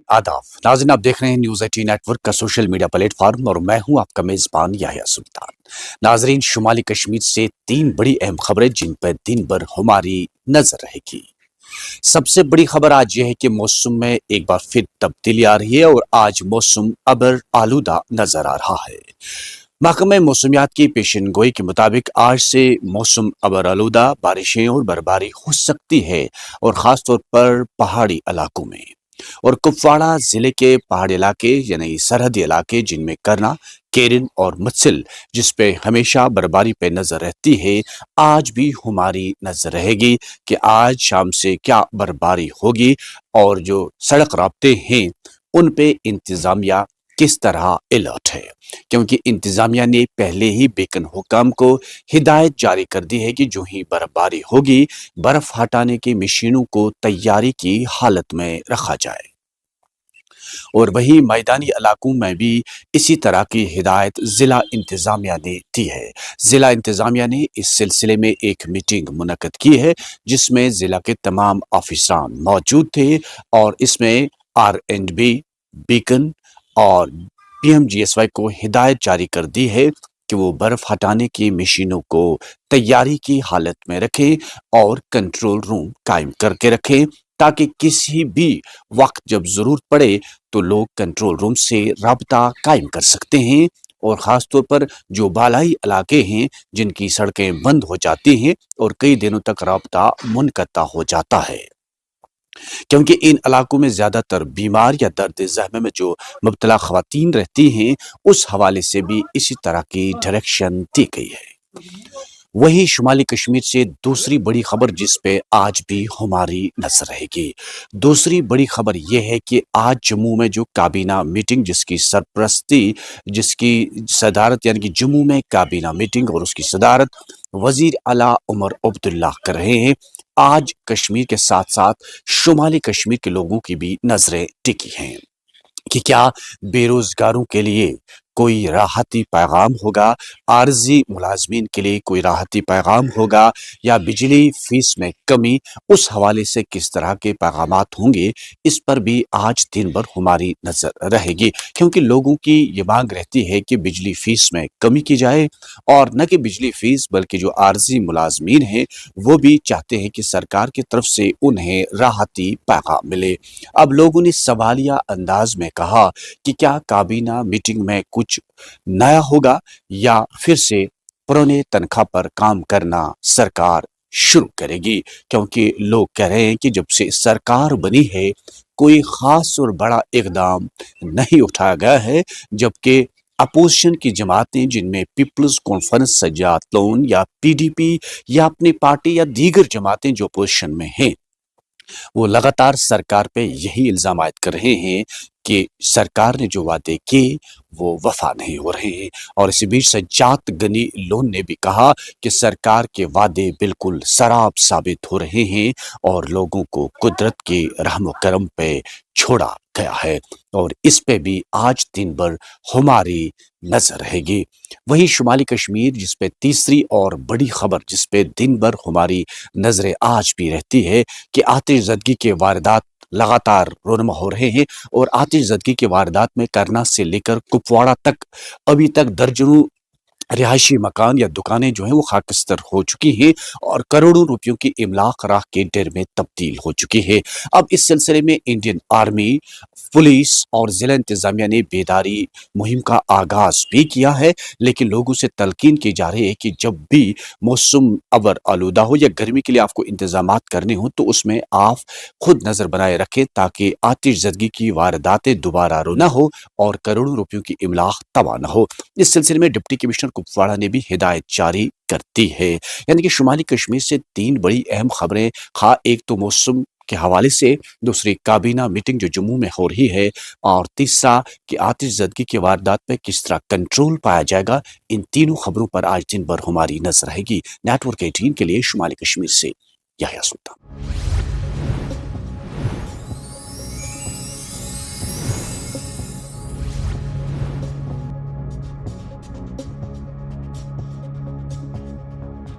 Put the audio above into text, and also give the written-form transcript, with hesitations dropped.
आदाब नाज़रीन, आप देख रहे हैं न्यूज़ 18 नेटवर्क का सोशल मीडिया प्लेटफॉर्म और मैं हूं आपका मेज़बान याहिया सुल्तान। नाज़रीन, शुमाली कश्मीर से 3 बड़ी अहम खबरें जिन पर दिन भर हमारी नजर रहेगी। सबसे बड़ी खबर आज यह है कि मौसम में एक बार फिर तब्दीली आ रही है और आज मौसम अबर आलूदा नजर आ रहा है। महकमे मौसमियात की पेशन गोई के मुताबिक आज से मौसम अबर आलूदा, बारिशें और बर्फबारी हो सकती है और ख़ास तौर पर पहाड़ी इलाकों में। और कुपवाड़ा जिले के पहाड़ी इलाके यानी सरहदी इलाके जिनमें करना, केरन और मुत्सिल जिस पे हमेशा बर्फबारी पे नजर रहती है, आज भी हमारी नजर रहेगी कि आज शाम से क्या बर्फबारी होगी और जो सड़क राब्ते हैं उन पे इंतजामिया किस तरह अलर्ट है, क्योंकि इंतजामिया ने पहले ही बेकन हुकाम को हिदायत जारी कर दी है कि जो ही बर्फबारी होगी बर्फ हटाने की मशीनों को तैयारी की हालत में रखा जाए। और वहीं मैदानी इलाकों में भी इसी तरह की हिदायत जिला इंतजामिया ने दी है। जिला इंतजामिया ने इस सिलसिले में एक मीटिंग मुनक्कद की है जिसमें जिला के तमाम अफसरान मौजूद थे और इसमें R&B, बीकन और PMGSY को हिदायत जारी कर दी है कि वो बर्फ हटाने की मशीनों को तैयारी की हालत में रखें और कंट्रोल रूम कायम करके रखें ताकि किसी भी वक्त जब जरूरत पड़े तो लोग कंट्रोल रूम से राब्ता कायम कर सकते हैं। और ख़ास तौर पर जो बालाई इलाके हैं जिनकी सड़कें बंद हो जाती हैं और कई दिनों तक राब्ता मुनक़ता हो जाता है, क्योंकि इन इलाकों में ज़्यादातर बीमार या दर्द ज़हम में जो मुब्तला ख़वातीन रहती हैं, उस हवाले से भी इसी तरह की डायरेक्शन दी गई है। वही शुमाली कश्मीर से दूसरी बड़ी खबर जिस पे आज भी हमारी नजर रहेगी। दूसरी बड़ी खबर यह है कि आज जम्मू में जो काबीना मीटिंग जिसकी सरपरस्ती, जिसकी सदारत यानी कि जम्मू में काबीना मीटिंग और उसकी सदारत वजीर आला उमर अब्दुल्ला कर रहे हैं। आज कश्मीर के साथ साथ शुमाली कश्मीर के लोगों की भी नजरें टिकी हैं कि क्या बेरोजगारों के लिए कोई राहती पैगाम होगा, आर्जी मुलाजमीन के लिए कोई राहती पैगाम होगा या बिजली फीस में कमी, उस हवाले से किस तरह के पैगामात होंगे, इस पर भी आज दिन भर हमारी नजर रहेगी। क्योंकि लोगों की ये मांग रहती है कि बिजली फीस में कमी की जाए और न कि बिजली फीस बल्कि जो आर्जी मुलाजमीन हैं वो भी चाहते हैं कि सरकार की तरफ से उन्हें राहती पैगाम मिले। अब लोगों ने सवालिया अंदाज में कहा कि क्या काबीना मीटिंग में कुछ नया होगा या फिर से पुराने तनख्वाह पर काम करना सरकार शुरू करेगी, क्योंकि लोग कह रहे हैं कि जब से सरकार बनी है कोई खास और बड़ा इकदाम नहीं उठाया गया है, जबकि अपोजिशन की जमातें जिनमें पीपल्स कॉन्फ्रेंस सज्जाद लोन या PDP या अपनी पार्टी या दीगर जमातें जो अपोजिशन में हैं, वो लगातार सरकार पे यही इल्जाम आयद कर रहे हैं कि सरकार ने जो वादे किए वो वफा नहीं हो रहे हैं। और इसी बीच सज्जाद गनी लोन ने भी कहा कि सरकार के वादे बिल्कुल सराब साबित हो रहे हैं और लोगों को कुदरत के रहम करम पे छोड़ा गया है और इस पे भी आज दिन भर हमारी नजर रहेगी। वहीं शुमाली कश्मीर जिस पे तीसरी और बड़ी खबर जिस पे दिन भर हमारी नजरें आज भी रहती है कि आतिशज़दगी के वारदात लगातार रोनमा हो रहे हैं और आतिशज़दगी के वारदात में करना से लेकर कुपवाड़ा तक अभी तक दर्जनों रिहायशी मकान या दुकानें जो हैं वो खाकस्तर हो चुकी हैं और करोड़ों रुपयों की इमलाक राख के ढेर में तब्दील हो चुकी है। अब इस सिलसिले में इंडियन आर्मी, पुलिस और जिला इंतजामिया ने बेदारी मुहिम का आगाज भी किया है, लेकिन लोगों से तलकीन की जा रही है कि जब भी मौसम अबर आलूदा हो या गर्मी के लिए आपको इंतजामात करने हो तो उसमें आप खुद नजर बनाए रखें ताकि आतिशज़दगी की वारदातें दोबारा न हो और करोड़ों रुपयों की इमलाक तबाह न हो। इस सिलसिले में डिप्टी कमिश्नर कुपवाड़ा ने भी हिदायत जारी करती है। यानी कि शुमाली कश्मीर से 3 बड़ी अहम खबरें, खा एक तो मौसम के हवाले से, दूसरी काबीना मीटिंग जो जम्मू में हो रही है और तीसरा कि आतिशज़दगी के वारदात पे किस तरह कंट्रोल पाया जाएगा। इन तीनों खबरों पर आज दिन भर हमारी नजर रहेगी। नेटवर्क 18 के लिए शुमाली कश्मीर से याहिया सुल्तान।